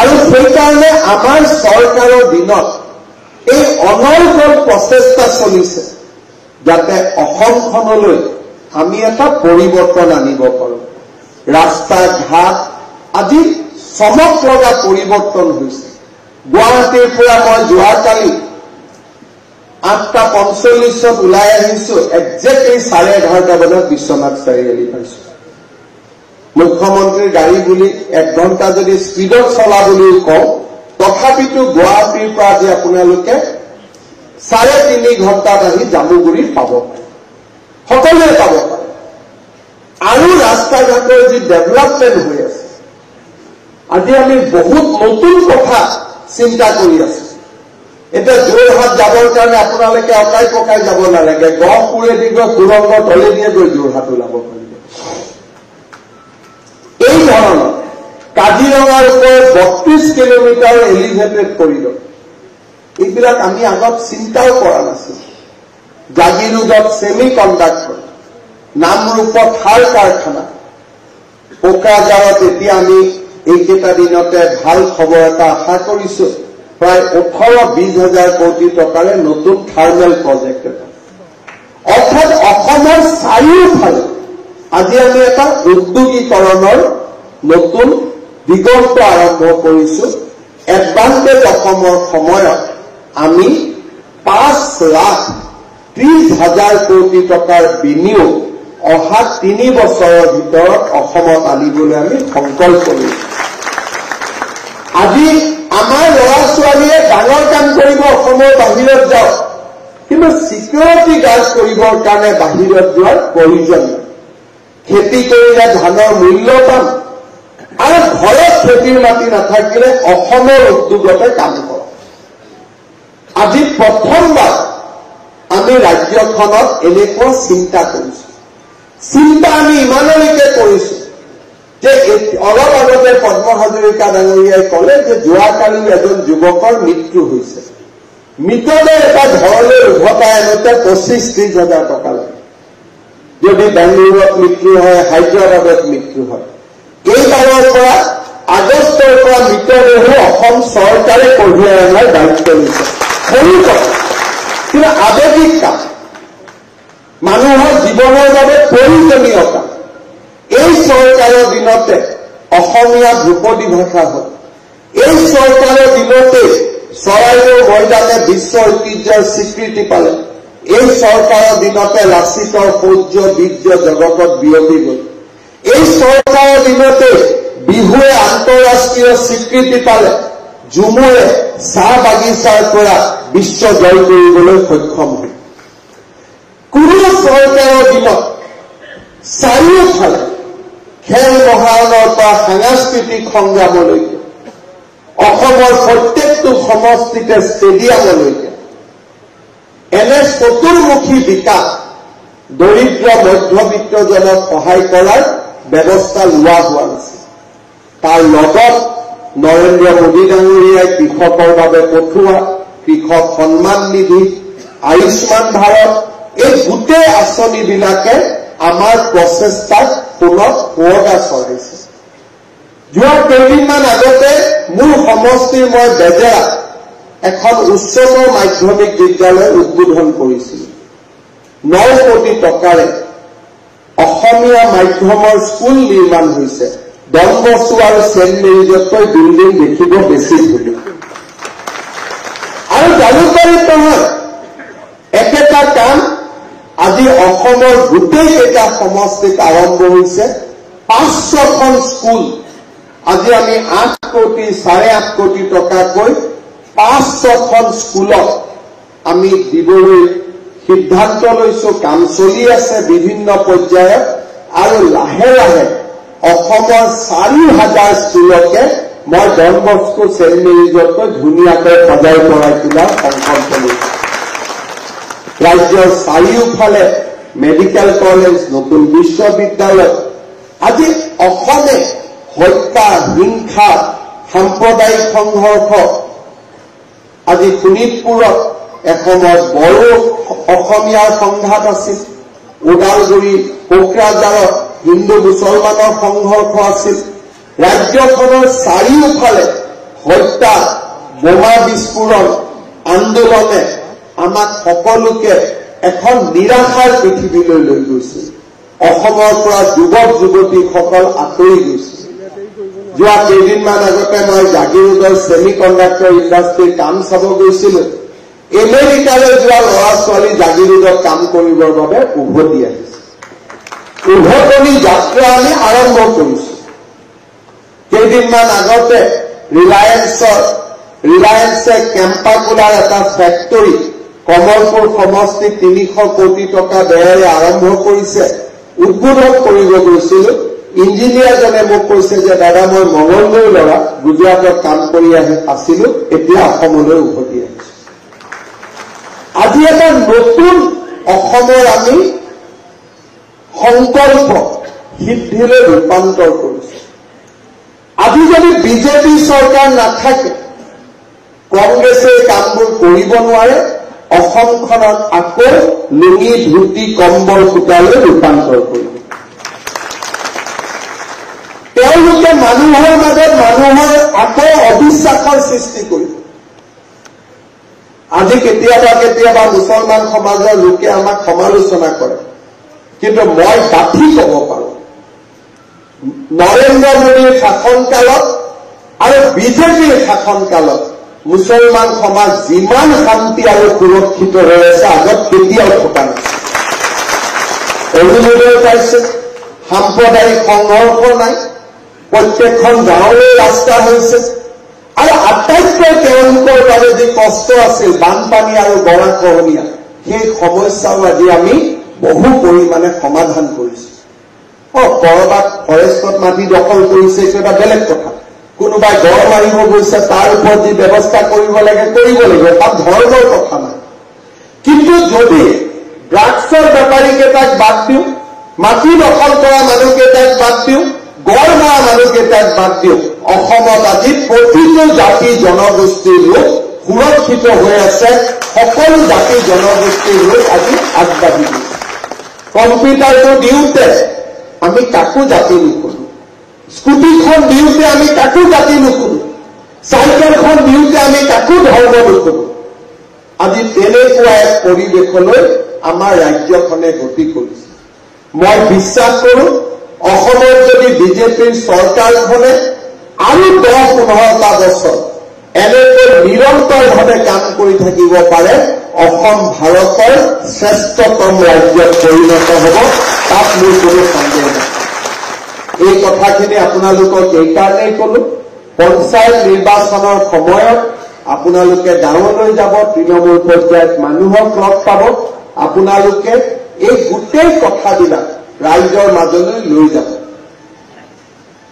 আৰু সেইকাৰণে আমাৰ চৰকাৰৰ দিনত এই অনৰ্গল প্ৰচেষ্টা চলিছে যাতে অসমখনলৈ আমি এটা পৰিৱৰ্তন আনিব পাৰো ৰাস্তা ঘাট আজি চমক লগা পৰিৱৰ্তন হৈছে গুৱাহাটীৰ পৰা মই যোৱাকালি 8:45 ওলাই আহিছো একজেক্টলি 11:30 বজাত বিশ্বনাথ চাৰিআলি পাইছো মুখ্যমন্ত্ৰীৰ গাড়ী বুলি 1 ঘণ্টা যদি স্পীডত চলা বুলিও কওঁ তথাপিতো গুৱাহাটীৰ পৰা আজি আপোনালোকে 3.5 ঘণ্টাত আহি জামুগুৰি পাব পাৰে সকলোৱে পাব পাৰে আৰু ৰাস্তা ঘাটৰ যি ডেভেলপমেণ্ট হৈ আছে আজি আমি বহুত নতুন কথা চিন্তা কৰি আছো এটা যোৰহাট যাবৰ কাৰণে আপোনালোকে অকাই পকাই যাব নালাগে গহপুৰেদি গৈ সুৰংগ তলেদিয়ে গৈ যোৰহাট ওলাব পাৰিব এই ধৰণৰ কাজিৰঙাৰ ওপৰত 32 কিলোমিটাৰ এলিভেটেড কৰিডৰ এইবিলাক আমি আগত চিন্তাও কৰা নাছিল জাগিৰোডত ছেমি কণ্ডাক্টৰ নামৰূপত সাৰ কাৰখানা কোকৰাঝাৰত এতিয়া আমি এইকেইটা দিনতে ভাল খবৰ এটা আশা কৰিছো প্ৰায় 18-20 হাজাৰ কোটি টকাৰে নতুন থাৰ্মেল প্ৰজেক্ট এটা অৰ্থাৎ অসমৰ চাৰিওফালে আজি আমি এটা উদ্যোগীকৰণৰ নতুন দিগন্ত আৰম্ভ কৰিছো এডভান্টেজ অসমৰ সময়ত আমি 5,30,000 কোটি টকাৰ বিনিয়োগ অহা 3 বছৰৰ ভিতৰত অসমত আনিবলৈ আমি সংকল্প লৈছো আজি আমাৰ ল'ৰা ছোৱালীয়ে ডাঙৰ কাম কৰিব অসমৰ বাহিৰত যাওক, কিন্তু সিকিউৰিটি গাৰ্ড কৰিবৰ কাৰণে বাহিৰত যোৱাৰ প্ৰয়োজন নাই। খেতি কৰিলে ধানৰ মূল্য পাম আৰু ঘৰত খেতিৰ মাটি নাথাকিলে অসমৰ উদ্যোগতে কাম কৰক। আজি প্ৰথমবাৰ আমি ৰাজ্যখনত এনেকুৱা চিন্তা কৰিছো। চিন্তা আমি ইমানলৈকে কৰিছো যে অলপ আগতে পদ্ম হাজৰিকা ডাঙৰীয়াই কলে যে যোৱাকালি এজন যুৱকৰ মৃত্যু হৈছে। মৃতদেহ এটা ঘৰলৈ উভতাই আনোতে 25-30 হাজাৰ টকা লাগে। যদি বেংগলুৰুত মৃত্যু হয়, হায়দৰাবাদত মৃত্যু হয়। এইবাৰৰ পৰা আগষ্টৰ পৰা মৃতদেহো অসম চৰকাৰে কঢ়িয়াই অনাৰ দায়িত্ব লৈছে। সৰু কথা, কিন্তু আৱেগিক কাম, মানুহৰ জীৱনৰ বাবে প্ৰয়োজনীয় কাম। এই চৰকাৰৰ দিনতে অসমীয়া ধ্ৰুপদী ভাষা হ'ল। এই চৰকাৰৰ দিনতে চৰাইদেউ ময়দানে বিশ্ব ঐতিহ্যৰ স্বীকৃতি পালে। এই চৰকাৰৰ দিনতে লাচিতৰ শৌৰ্য বীৰ্য জগতত বিয়পি গল। এই চৰকাৰৰ দিনতে বিহুৱে আন্তঃৰাষ্ট্ৰীয় স্বীকৃতি পালে। ঝুমুৰে চাহ বাগিচাৰ পৰা বিশ্ব জয় কৰিবলৈ সক্ষম হয়। কোনো চৰকাৰৰ দিনত চাৰিওফালে খেল মহাৰণৰ পৰা সাংস্কৃতিক সংগ্ৰামলৈকে, অসমৰ প্ৰত্যেকটো সমষ্টিতে ষ্টেডিয়ামলৈকে এনে চতুৰ্মুখী বিকাশ দৰিদ্ৰ মধ্যবিত্তজনক সহায় কৰাৰ ব্যৱস্থা লোৱা হোৱা নাছিল। তাৰ লগত নৰেন্দ্ৰ মোদী ডাঙৰীয়াই কৃষকৰ বাবে পঠোৱা কৃষক সন্মান নিধি, আয়ুষ্মান ভাৰত, এই গোটেই আঁচনিবিলাকে আমাৰ প্ৰচেষ্টাক পুনৰ শুৱগা চলাইছে। যোৱা কেইদিনমান আগতে মোৰ সমষ্টিৰ মই বেজেৰাত এখন উচ্চতৰ মাধ্যমিক বিদ্যালয় উদ্বোধন কৰিছিলোঁ। 9 কোটি টকাৰে অসমীয়া মাধ্যমৰ স্কুল নিৰ্মাণ হৈছে। ডন বস্কো আৰু ছেইণ্ট মেৰিজতকৈ বিল্ডিং দেখিব বেছি ধুনীয়া। আৰু জালুকবাৰীত নহয়, একেটা কাম আজি অসমৰ গোটেইকেইটা সমষ্টিত আৰম্ভ হৈছে। 500খন স্কুল আজি আমি 8 কোটি 8.5 কোটি টকাকৈ 500খন স্কুলত আমি দিবলৈ সিদ্ধান্ত লৈছো। কাম চলি আছে বিভিন্ন পৰ্যায়ত আৰু লাহে লাহে অসমৰ 4,000 স্কুলকে মই ডন বস্কো ছেইণ্ট মেৰিজতকৈ ধুনীয়াকৈ সজাই পৰাই তোলাৰ সংকল্প লৈছো। ৰাজ্যৰ চাৰিওফালে মেডিকেল কলেজ, নতুন বিশ্ববিদ্যালয়। আজি অসমে হত্যা, হিংসা, সাম্প্ৰদায়িক সংঘৰ্ষ, আজি শোণিতপুৰত এসময়ত বড়ো অসমীয়াৰ সংঘাত আছিল। ওদালগুৰি, কোকৰাঝাৰত হিন্দু মুছলমানৰ সংঘৰ্ষ আছিল। ৰাজ্যখনৰ চাৰিওফালে হত্যা, বোমা বিস্ফোৰণ, আন্দোলনে আমাক সকলোকে এখন নিৰাশাৰ পৃথিৱীলৈ লৈ গৈছিল। অসমৰ পৰা যুৱক যুৱতীসকল আঁতৰি গৈছিল। যোৱা কেইদিনমান আগতে মই জাগিৰোডৰ ছেমি কণ্ডাক্টৰ ইণ্ডাষ্ট্ৰীৰ কাম চাব গৈছিলোঁ। আমেৰিকালৈ যোৱা ল'ৰা ছোৱালী জাগিৰোডত কাম কৰিবৰ বাবে উভতি আহিছে। উভতনি যাত্ৰা আমি আৰম্ভ কৰিছো। কেইদিনমান আগতে ৰিলায়েন্সে কেম্পাকুলাৰ এটা ফেক্টৰী কমলপুৰ সমষ্টিত 300 কোটি টকা ব্যয়েৰে আৰম্ভ কৰিছে। উদ্বোধন কৰিব গৈছিলোঁ। ইঞ্জিনিয়াৰজনে মোক কৈছে যে দাদা, মই মংগলদৈৰ ল'ৰা, গুজৰাটত কাম কৰি আছিলো, এতিয়া অসমলৈ উভতি আহিছো। আজি এটা নতুন অসমৰ আমি সংকল্প সিদ্ধিলৈ ৰূপান্তৰ কৰিছো। আজি যদি বিজেপি চৰকাৰ নাথাকে, কংগ্ৰেছে কামবোৰ কৰিব নোৱাৰে, অসমখনত আকৌ লুঙি, ধুতি, কম্বল সূতালৈ ৰূপান্তৰ কৰিব। তেওঁলোকে মানুহৰ মাজত মানুহৰ আকৌ অবিশ্বাসৰ সৃষ্টি কৰিব। আজি কেতিয়াবা মুছলমান সমাজৰ লোকে আমাক সমালোচনা কৰে, কিন্তু মই ডাঠি কব পাৰো, নৰেন্দ্ৰ মোদীৰ শাসনকালত আৰু বিজেপিৰ শাসনকালত মুছলমান সমাজ যিমান শান্তি আৰু সুৰক্ষিত হৈ আছে, আগত কেতিয়াও থকা নাছিল। অৰুণোদয় পাইছে, সাম্প্ৰদায়িক সংঘৰ্ষ নাই, প্ৰত্যেকখন গাঁৱলৈ ৰাস্তা হৈছে, আৰু আটাইতকৈ তেওঁলোকৰ বাবে যি কষ্ট আছিল বানপানী আৰু গৰাখহনীয়া, সেই সমস্যাও আজি আমি বহু পৰিমাণে সমাধান কৰিছো। কৰবাত ফৰেষ্টত মাটি দখল কৰিছে, এইটো এটা বেলেগ কথা। কোনোবাই গড় মাৰিব গৈছে, তাৰ ওপৰত যি ব্যৱস্থা কৰিব লাগে কৰিব লাগিব, তাত ধৰ্মৰ কথা নাই। কিন্তু যদি ড্ৰাগছৰ বেপাৰীকেইটাক বাদ দিওঁ, মাটি দখল কৰা মানুহকেইটাক বাদ দিওঁ, গড় মৰা মানুহকেইটাক বাদ দিওঁ, অসমত আজি প্ৰতিটো জাতি জনগোষ্ঠীৰ লোক সুৰক্ষিত হৈ আছে। সকলো জাতি জনগোষ্ঠীৰ লোক আজি আগবাঢ়ি গৈছে। কম্পিউটাৰটো দিওঁতে আমি কাকো জাতি নুসুধো, স্কুটিখন দিওঁতে আমি কাকো জাতি নুসুধো, চাইকেলখন দিওঁতে আমি কাকো ধৰ্ম নুসুধো। আজি তেনেকুৱা এক পৰিৱেশলৈ আমাৰ ৰাজ্যখনে গতি কৰিছে। মই বিশ্বাস কৰোঁ অসমত যদি বিজেপিৰ চৰকাৰখনে আৰু 10-15টা বছৰ এনেকৈ নিৰন্তৰভাৱে কাম কৰি থাকিব পাৰে, অসম ভাৰতৰ শ্ৰেষ্ঠতম ৰাজ্যত পৰিণত হ'ব, তাত মোৰ কোনো সন্দেহ নাই। এই কথাখিনি আপোনালোকক এইকাৰণেই কলো, পঞ্চায়ত নিৰ্বাচনৰ সময়ত আপোনালোকে গাঁৱলৈ যাব, তৃণমূল পৰ্যায়ত মানুহক লগ পাব, আপোনালোকে এই গোটেই কথাবিলাক ৰাইজৰ মাজলৈ লৈ যাব।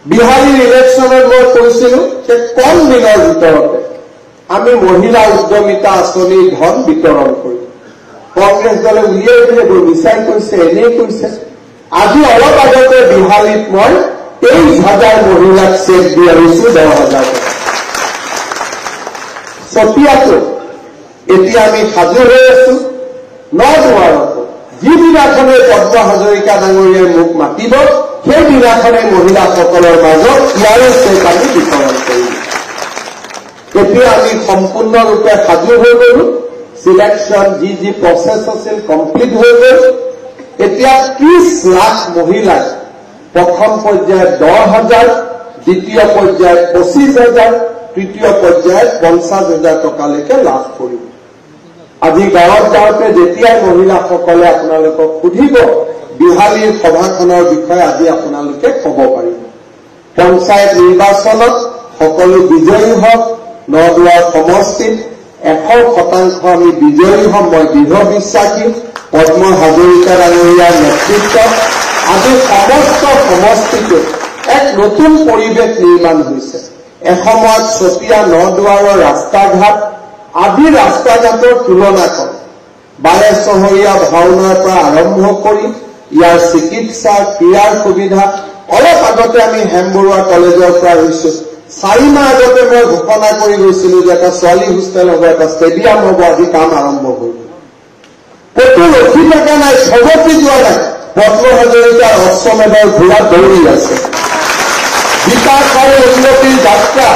বিহাৰীৰ ইলেকশ্যনত মই কৈছিলো যে কম দিনৰ ভিতৰতে আমি মহিলা উদ্যমিতা আঁচনিৰ ধন বিতৰণ কৰিম। কংগ্ৰেছ দলে উলিয়াই দিলে, বৰ মিছাই কৈছে, এনেই কৈছে। আজি অলপ আগতে বিহাৰীত মই 23,000 মহিলাক চেক দি আহিছো, 10,000 টকা। চতিয়াতো এতিয়া আমি সাজু হৈ আছো। নদুৱাৰতো যিদিনাখনে পদ্ম হাজৰিকা ডাঙৰীয়াই মোক মাতিব, সেইদিনাখনে মহিলাসকলৰ মাজত ইয়াৰে চেক আমি বিতৰণ কৰিম। এতিয়া আমি সম্পূৰ্ণৰূপে সাজু হৈ গলো। সিলেকশ্যন যি প্ৰচেছ আছিল কমপ্লিট হৈ গল। এতিয়া 30 লাখ মহিলাই প্ৰথম পৰ্যায়ত 10,000, দ্বিতীয় পৰ্যায়ত 25,000, তৃতীয় পৰ্যায়ত 50,000 টকালৈকে লাভ কৰিব। আজি গাঁৱত যাওঁতে যেতিয়াই মহিলাসকলে আপোনালোকক সুধিব, বিহালীৰ সভাখনৰ বিষয়ে আজি আপোনালোকে ক'ব পাৰিব। পঞ্চায়ত নিৰ্বাচনত সকলো বিজয়ী হওক। নদুৱাৰ সমষ্টিত 100% আমি বিজয়ী হ'ম, মই দৃঢ় বিশ্বাসী। পদ্ম হাজৰিকা ডাঙৰীয়াৰ নেতৃত্বত আজি সমস্ত সমষ্টিটোত এক নতুন পৰিৱেশ নিৰ্মাণ হৈছে। এসময়ত চতিয়া নদুৱাৰৰ ৰাস্তা ঘাট, আজি ৰাস্তা ঘাটৰ তুলনা কৰে। 12 চহৰীয়া ভাওনাৰ পৰা আৰম্ভ কৰি ইয়াৰ চিকিৎসা, ক্ৰীড়াৰ সুবিধা। অলপ আগতে আমি হেমবৰুৱা কলেজৰ পৰা আহিছো। 4 মাহ আগতে মই ঘোষণা কৰি গৈছিলো যে এটা ছোৱালী হোষ্টেল হ'ব, এটা ষ্টেডিয়াম হ'ব। আজি কাম আৰম্ভ হৈ গ'ল। ক'তো ৰখি থকা নাই, সবতি যোৱা নাই। পদ্ম হাজৰিকাৰ অশ্বমেধৰ ঘোঁৰা দৌৰি আছে। বিকাশ আৰু উন্নতিৰ যাত্ৰা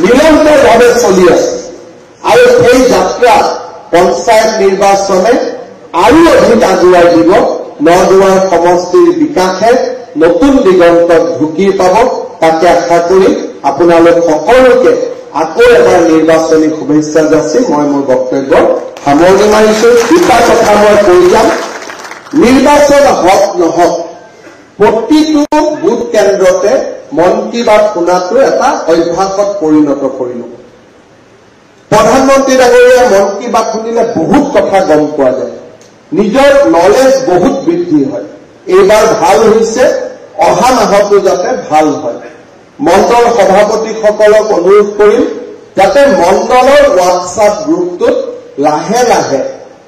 নিৰন্তৰভাৱে চলি আছে। আৰু সেই যাত্ৰা পঞ্চায়ত নিৰ্বাচনে আৰু অধিক আগুৱাই দিব। নদুৱাৰ সমষ্টিৰ বিকাশে নতুন দিগন্তত ঢুকি পাব। তাকে আশা কৰি আপোনালোক সকলোকে আকৌ এবাৰ নিৰ্বাচনী শুভেচ্ছা যাচি মই মোৰ বক্তব্য সামৰণি মাৰিছো। দুটা কথা মই কৈ যাম। নিৰ্বাচন হওক নহওক, প্ৰতিটো বুথ কেন্দ্ৰতে মন কী বাত শুনাটো এটা অভ্যাসত পৰিণত কৰিলো। প্ৰধানমন্ত্ৰী ডাঙৰীয়াৰ মন কী বাত শুনিলে বহুত কথা গম পোৱা যায়, নিজৰ নলেজ বহুত বৃদ্ধি হয়। এইবাৰ ভাল হৈছে, অহা মাহতো যাতে ভাল হয়। মণ্ডল সভাপতিসকলক অনুৰোধ কৰিম যাতে মণ্ডলৰ হোৱাটছআপ গ্ৰুপটোত লাহে লাহে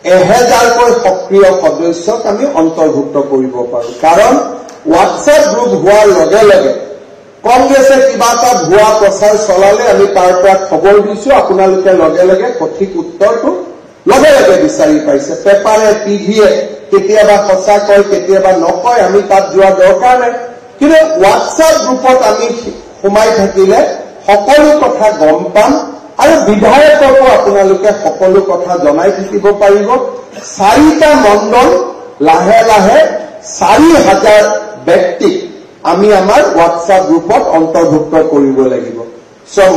1000কৈ সক্ৰিয় সদস্যক আমি অন্তৰ্ভুক্ত কৰিব পাৰোঁ। কাৰণ হোৱাটছআপ গ্ৰুপ হোৱাৰ লগে লগে কংগ্ৰেছে কিবা এটা ভুৱা প্ৰচাৰ চলালে আমি তাৰ পৰা খবৰ দিছো, আপোনালোকে লগে লগে সঠিক উত্তৰটো লগে লগে বিচাৰি পাইছে। পেপাৰে, টিভিয়ে কেতিয়াবা সঁচা কয়, কেতিয়াবা নকয়, আমি তাত যোৱা দৰকাৰ নাই। কিন্তু হোৱাটছআপ গ্ৰুপত আমি সোমাই থাকিলে সকলো কথা গম পাম আৰু বিধায়ককো আপোনালোকে সকলো কথা জনাই থাকিব পাৰিব। 4টা মণ্ডল লাহে লাহে 4,000 ব্যক্তিক আমি আমাৰ হোৱাটছআপ গ্ৰুপত অন্তৰ্ভুক্ত কৰিব লাগিব।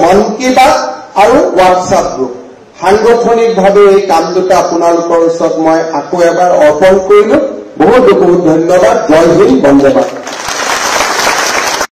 মন কী বাত আৰু হোৱাটছআপ গ্ৰুপ সাংগঠনিকভাৱে এই কাম দুটা আপোনালোকৰ ওচৰত মই আকৌ এবাৰ অৰ্পণ কৰিলো। বহুত বহুত ধন্যবাদ। জয় হিন্দ, বন্দে মাতৰম।